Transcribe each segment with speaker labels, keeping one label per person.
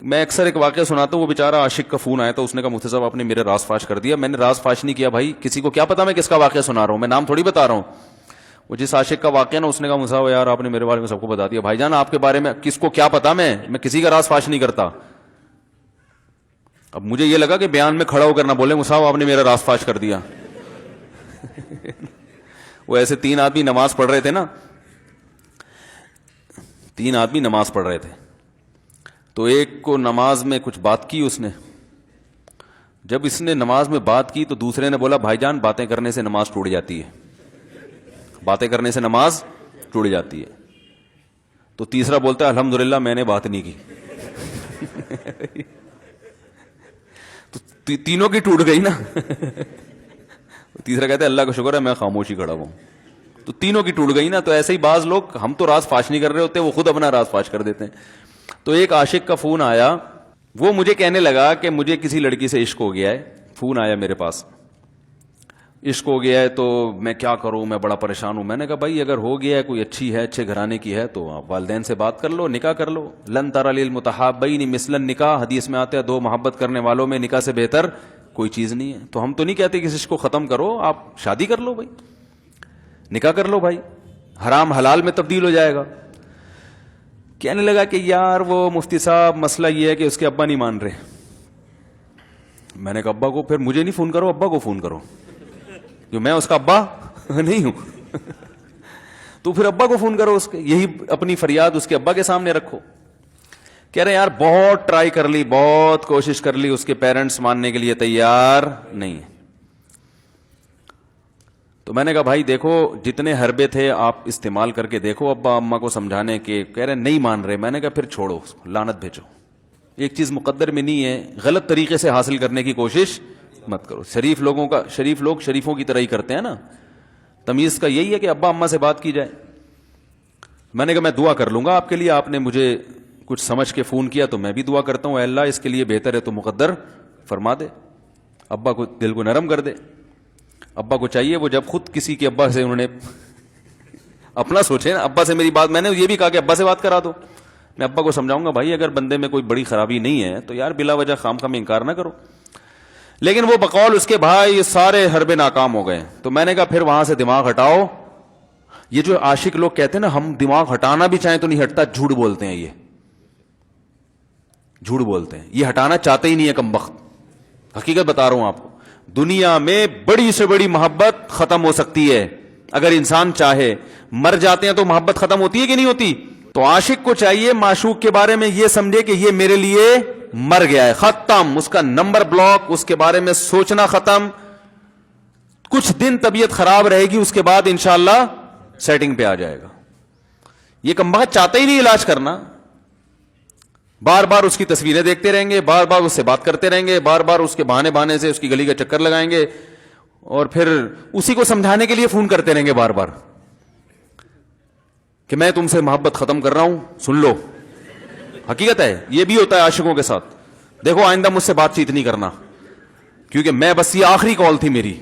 Speaker 1: میں اکثر ایک واقعہ سناتا ہوں, وہ بیچارہ عاشق کا فون آیا تھا, اس نے کہا مفتی صاحب آپ نے میرے راز فاش کر دیا. میں نے راز فاش نہیں کیا بھائی, کسی کو کیا پتا میں کس کا واقعہ سنا رہا ہوں, میں نام تھوڑی بتا رہا ہوں. وہ جس عاشق کا واقعہ نا, اس نے کہا مفتی صاحب یار آپ نے میرے بارے میں سب کو بتا دیا. بھائی جان آپ کے بارے میں کس کو کیا پتا, میں کسی کا راز فاش نہیں کرتا. اب مجھے یہ لگا کہ بیان میں کھڑا ہو کر نہ بولے مفتی صاحب آپ نے میرا راز فاش کر دیا. وہ ایسے 3 آدمی نماز پڑھ رہے تھے نا, 3 آدمی نماز پڑھ رہے تھے, تو ایک کو نماز میں کچھ بات کی اس نے. جب اس نے نماز میں بات کی تو دوسرے نے بولا بھائی جان باتیں کرنے سے نماز ٹوٹ جاتی ہے, باتیں کرنے سے نماز ٹوٹ جاتی ہے. تو تیسرا بولتا ہے الحمدللہ میں نے بات نہیں کی. تو تینوں کی ٹوٹ گئی نا. تیسرا کہتا ہے اللہ کا شکر ہے میں خاموشی کھڑا ہوں. تو تینوں کی ٹوٹ گئی نا. تو ایسے ہی بعض لوگ, ہم تو راز فاش نہیں کر رہے ہوتے, وہ خود اپنا راز فاش کر دیتے ہیں. تو ایک عاشق کا فون آیا, وہ مجھے کہنے لگا کہ مجھے کسی لڑکی سے عشق ہو گیا ہے. فون آیا میرے پاس, عشق ہو گیا ہے تو میں کیا کروں, میں بڑا پریشان ہوں. میں نے کہا بھائی اگر ہو گیا ہے, کوئی اچھی ہے, اچھے گھرانے کی ہے, تو آپ والدین سے بات کر لو, نکاح کر لو. لن تری للمتحابین مثل النکاح, حدیث میں آتا ہے 2 محبت کرنے والوں میں نکاح سے بہتر کوئی چیز نہیں ہے. تو ہم تو نہیں کہتے کہ اس کو ختم کرو, آپ شادی کر لو بھائی, نکاح کر لو بھائی, حرام حلال میں تبدیل ہو جائے گا. کہنے لگا کہ یار وہ مفتی صاحب مسئلہ یہ ہے کہ اس کے ابا نہیں مان رہے. میں نے کہا ابا کو, پھر مجھے نہیں فون کرو, ابا کو فون کرو, جو میں اس کا ابا نہیں ہوں. تو پھر ابا کو فون کرو, اس کے یہی اپنی فریاد اس کے ابا کے سامنے رکھو. کہہ رہے یار بہت ٹرائی کر لی, بہت کوشش کر لی, اس کے پیرنٹس ماننے کے لیے تیار نہیں. تو میں نے کہا بھائی دیکھو جتنے حربے تھے آپ استعمال کر کے دیکھو ابا اماں کو سمجھانے کے. کہہ رہے نہیں مان رہے. میں نے کہا پھر چھوڑو اس کو, لعنت بھیجو. ایک چیز مقدر میں نہیں ہے, غلط طریقے سے حاصل کرنے کی کوشش مت کرو. شریف لوگ شریفوں کی طرح ہی کرتے ہیں نا. تمیز کا یہی ہے کہ ابا اماں سے بات کی جائے. میں نے کہا میں دعا کر لوں گا آپ کے لیے, آپ نے مجھے کچھ سمجھ کے فون کیا تو میں بھی دعا کرتا ہوں, اے اللہ اس کے لیے بہتر ہے تو مقدر فرما دے, ابا کو دل کو نرم کر دے. ابا کو چاہیے وہ جب خود کسی کے ابا سے انہوں نے اپنا سوچے نا, ابا سے میری بات, میں نے یہ بھی کہا کہ ابا سے بات کرا دو. میں ابا کو سمجھاؤں گا بھائی اگر بندے میں کوئی بڑی خرابی نہیں ہے تو یار بلا وجہ خام خام انکار نہ کرو. لیکن وہ بقول اس کے بھائی سارے حربے ناکام ہو گئے. تو میں نے کہا پھر وہاں سے دماغ ہٹاؤ. یہ جو عاشق لوگ کہتے ہیں نا ہم دماغ ہٹانا بھی چاہیں تو نہیں ہٹتا, جھوٹ بولتے ہیں. یہ جھوٹ بولتے ہیں, یہ ہٹانا چاہتے ہی نہیں ہے کمبخت. حقیقت بتا رہا ہوں آپ کو, دنیا میں بڑی سے بڑی محبت ختم ہو سکتی ہے اگر انسان چاہے. مر جاتے ہیں تو محبت ختم ہوتی ہے کہ نہیں ہوتی؟ تو عاشق کو چاہیے معشوق کے بارے میں یہ سمجھے کہ یہ میرے لیے مر گیا ہے, ختم, اس کا نمبر بلاک, اس کے بارے میں سوچنا ختم. کچھ دن طبیعت خراب رہے گی, اس کے بعد انشاءاللہ سیٹنگ پہ آ جائے گا. یہ کمبخت چاہتا ہی نہیں علاج کرنا, بار بار اس کی تصویریں دیکھتے رہیں گے, بار بار اس سے بات کرتے رہیں گے, بار بار اس کے بہانے سے اس کی گلی کا چکر لگائیں گے, اور پھر اسی کو سمجھانے کے لیے فون کرتے رہیں گے بار بار کہ میں تم سے محبت ختم کر رہا ہوں, سن لو. حقیقت ہے یہ بھی ہوتا ہے عاشقوں کے ساتھ. دیکھو آئندہ مجھ سے بات چیت نہیں کرنا کیونکہ میں بس یہ آخری کال تھی میری.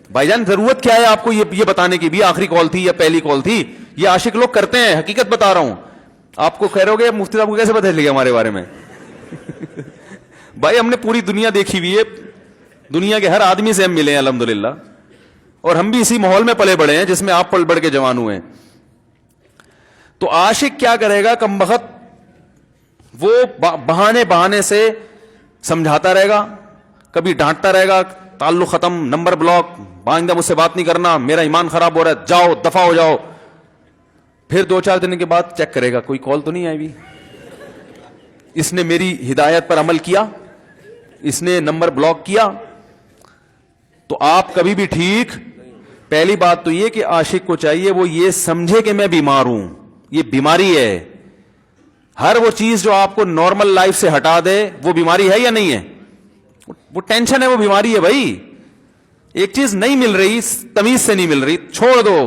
Speaker 1: بھائی جان ضرورت کیا ہے آپ کو یہ بتانے کی بھی آخری کال تھی یا پہلی کال تھی؟ یہ عاشق لوگ کرتے ہیں, حقیقت بتا رہا ہوں. آپ کو کہہ رہے ہو گے مفتی صاحب کو کیسے پتہ چلے گا ہمارے بارے میں؟ بھائی ہم نے پوری دنیا دیکھی ہوئی ہے, دنیا کے ہر آدمی سے ہم ملے ہیں الحمدللہ, اور ہم بھی اسی ماحول میں پلے بڑے ہیں جس میں آپ پل بڑھ کے جوان ہوئے ہیں. تو عاشق کیا کرے گا کمبخت, وہ بہانے سے سمجھاتا رہے گا, کبھی ڈانٹتا رہے گا, تعلق ختم, نمبر بلاک, آئندہ مجھ سے بات نہیں کرنا, میرا ایمان خراب ہو رہا ہے, جاؤ دفع ہو جاؤ. پھر 2-4 دن کے بعد چیک کرے گا کوئی کال تو نہیں آئی بھی, اس نے میری ہدایت پر عمل کیا, اس نے نمبر بلاک کیا. تو آپ کبھی بھی ٹھیک. پہلی بات تو یہ کہ عاشق کو چاہیے وہ یہ سمجھے کہ میں بیمار ہوں, یہ بیماری ہے. ہر وہ چیز جو آپ کو نارمل لائف سے ہٹا دے وہ بیماری ہے یا نہیں ہے؟ وہ ٹینشن ہے, وہ بیماری ہے بھائی. ایک چیز نہیں مل رہی, تمیز سے نہیں مل رہی, چھوڑ دو.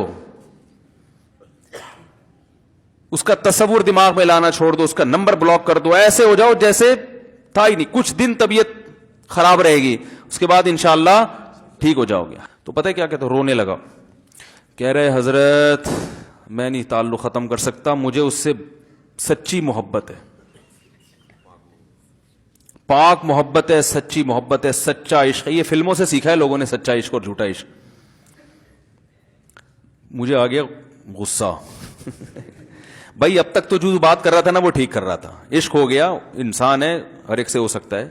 Speaker 1: اس کا تصور دماغ میں لانا چھوڑ دو, اس کا نمبر بلاک کر دو, ایسے ہو جاؤ جیسے تھا ہی نہیں. کچھ دن طبیعت خراب رہے گی, اس کے بعد انشاءاللہ ٹھیک ہو جاؤ گے. تو پتہ ہے کیا کہتے, رونے لگا. کہہ رہے حضرت میں نہیں تعلق ختم کر سکتا, مجھے اس سے سچی محبت ہے. پاک محبت ہے, سچی محبت ہے, سچا عشق ہے. یہ فلموں سے سیکھا ہے لوگوں نے, سچا عشق اور جھوٹا عشق. مجھے آ گیا غصہ. بھائی اب تک تو جو بات کر رہا تھا نا وہ ٹھیک کر رہا تھا, عشق ہو گیا, انسان ہے, ہر ایک سے ہو سکتا ہے.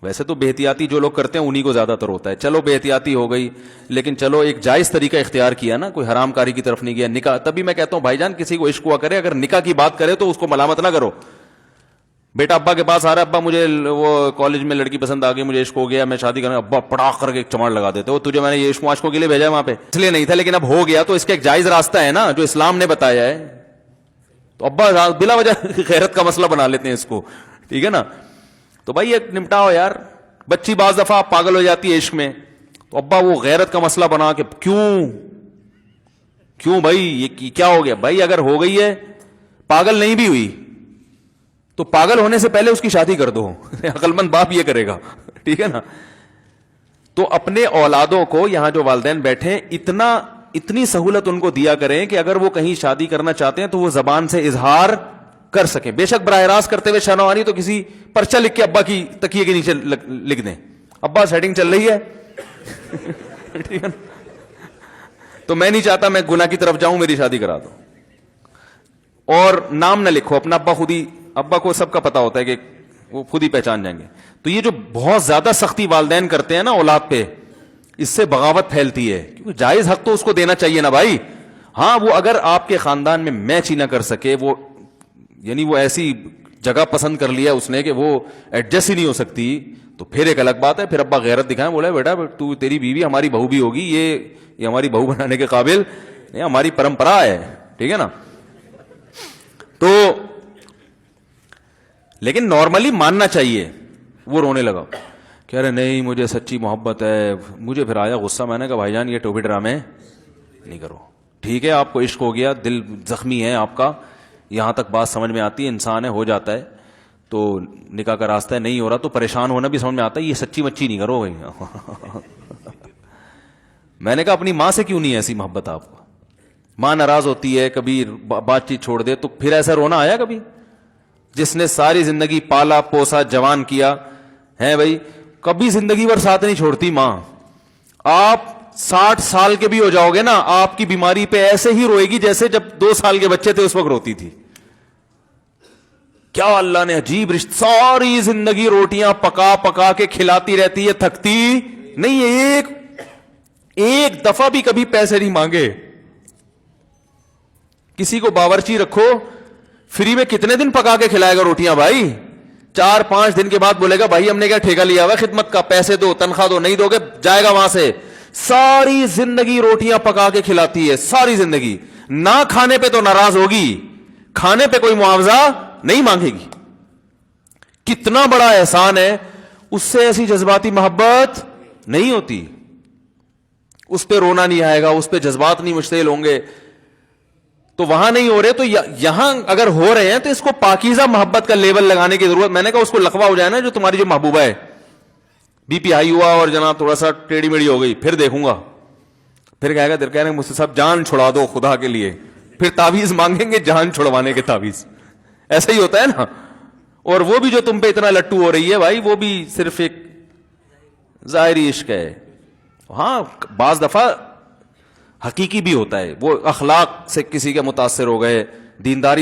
Speaker 1: ویسے تو بے احتیاطی جو لوگ کرتے ہیں انہی کو زیادہ تر ہوتا ہے. چلو بے احتیاطی ہو گئی, لیکن چلو ایک جائز طریقہ اختیار کیا نا, کوئی حرام کاری کی طرف نہیں گیا. نکاح, تبھی میں کہتا ہوں بھائی جان کسی کو عشق ہوا کرے, اگر نکاح کی بات کرے تو اس کو ملامت نہ کرو. بیٹا ابا کے پاس آ رہا ہے, ابا مجھے وہ کالج میں لڑکی پسند آ گئی, مجھے عشق ہو گیا, میں شادی کرنا. ابا پڑاخ کر کے ایک چماڑ لگا دیتے ہو, تجھے میں نے یہ عشق معاشقوں کے لیے بھیجا ہے وہاں پہ, اس لیے نہیں تھا, لیکن اب ہو گیا تو اس کا ایک جائز راستہ ہے نا جو اسلام نے بتایا ہے. تو ابا بلا وجہ غیرت کا مسئلہ بنا لیتے ہیں اس کو, ٹھیک ہے نا. تو بھائی ایک نمٹاؤ یار. بچی بعض دفعہ پاگل ہو جاتی ہے عشق میں, تو ابا وہ غیرت کا مسئلہ بنا کے کیوں بھائی یہ کیا ہو گیا. بھائی اگر ہو گئی ہے, پاگل نہیں بھی ہوئی, تو پاگل ہونے سے پہلے اس کی شادی کر دو. عقل مند باپ یہ کرے گا, ٹھیک ہے نا. تو اپنے اولادوں کو, یہاں جو والدین بیٹھے, اتنی سہولت ان کو دیا کریں کہ اگر وہ کہیں شادی کرنا چاہتے ہیں تو وہ زبان سے اظہار کر سکیں. بے شک براہ راست کرتے ہوئے شرم آنی تو کسی پرچہ لکھ کے ابا کی تکیے کے نیچے لکھ دیں, ابا سیٹنگ چل رہی ہے. ٹھیک ہے نا. تو میں نہیں چاہتا میں گناہ کی طرف جاؤں, میری شادی کرا دو. اور نام نہ لکھو اپنا, ابا کو سب کا پتا ہوتا ہے کہ وہ خود ہی پہچان جائیں گے. تو یہ جو بہت زیادہ سختی والدین کرتے ہیں نا اولاد پہ, اس سے بغاوت پھیلتی ہے. کیونکہ جائز حق تو اس کو دینا چاہیے نا بھائی. ہاں وہ اگر آپ کے خاندان میں میچ ہی نہ کر سکے, وہ یعنی وہ ایسی جگہ پسند کر لیا اس نے کہ وہ ایڈجسٹ ہی نہیں ہو سکتی, تو پھر ایک الگ بات ہے. پھر ابا غیرت دکھائیں, بولا بیٹا تو تیری بیوی ہماری بہو بھی ہوگی, یہ ہماری بہو بنانے کے قابل نہیں, ہماری پرمپرا ہے, ٹھیک ہے نا. تو لیکن نارملی ماننا چاہیے. وہ رونے لگا, کہہ رہے نہیں مجھے سچی محبت ہے. مجھے پھر آیا غصہ, میں نے کہا بھائی جان یہ ٹوپی ڈرامے نہیں کرو. ٹھیک ہے آپ کو عشق ہو گیا, دل زخمی ہے آپ کا, یہاں تک بات سمجھ میں آتی ہے, انسان ہے, ہو جاتا ہے, تو نکاح کا راستہ ہے, نہیں ہو رہا تو پریشان ہونا بھی سمجھ میں آتا ہے. یہ سچی مچی نہیں کرو بھائی. میں نے کہا اپنی ماں سے کیوں نہیں ایسی محبت آپ کو؟ ماں ناراض ہوتی ہے, کبھی بات چیت چھوڑ دے, تو پھر ایسا رونا آیا کبھی؟ جس نے ساری زندگی پالا پوسا جوان کیا ہے بھائی, کبھی زندگی بھر ساتھ نہیں چھوڑتی ماں. آپ 60 سال کے بھی ہو جاؤ گے نا, آپ کی بیماری پہ ایسے ہی روئے گی جیسے جب 2 سال کے بچے تھے اس وقت روتی تھی. کیا اللہ نے عجیب رشتہ, ساری زندگی روٹیاں پکا پکا کے کھلاتی رہتی ہے, تھکتی نہیں. ایک دفعہ بھی کبھی پیسے نہیں مانگے. کسی کو باورچی رکھو, فری میں کتنے دن پکا کے کھلائے گا روٹیاں بھائی؟ 4-5 دن کے بعد بولے گا بھائی ہم نے کیا ٹھیکہ لیا ہوا خدمت کا, پیسے دو, تنخواہ دو. نہیں دو گے جائے گا وہاں سے. ساری زندگی روٹیاں پکا کے کھلاتی ہے, ساری زندگی. نہ کھانے پہ تو ناراض ہوگی, کھانے پہ کوئی معاوضہ نہیں مانگے گی. کتنا بڑا احسان ہے, اس سے ایسی جذباتی محبت نہیں ہوتی. اس پہ رونا نہیں آئے گا, اس پہ جذبات نہیں مشتعل ہوں گے. تو وہاں نہیں ہو رہے, تو یہاں اگر ہو رہے ہیں تو اس کو پاکیزہ محبت کا لیبل لگانے کی ضرورت. میں نے کہا اس کو لقبہ ہو جائے نا جو تمہاری جو محبوبہ ہے, بی پی ہائی ہوا اور جناب تھوڑا سا ٹیڑھی میڑھی ہو گئی, پھر دیکھوں گا. پھر کہے گا دل کہہ رہے مجھ سے سب جان چھڑا دو خدا کے لیے, پھر تعویذ مانگیں گے جان چھڑوانے کے تعویذ. ایسا ہی ہوتا ہے نا. اور وہ بھی جو تم پہ اتنا لٹو ہو رہی ہے بھائی, وہ بھی صرف ایک ظاہری عشق ہے. ہاں بعض دفعہ حقیقی بھی ہوتا ہے, وہ اخلاق سے کسی کے متاثر ہو گئے, دینداری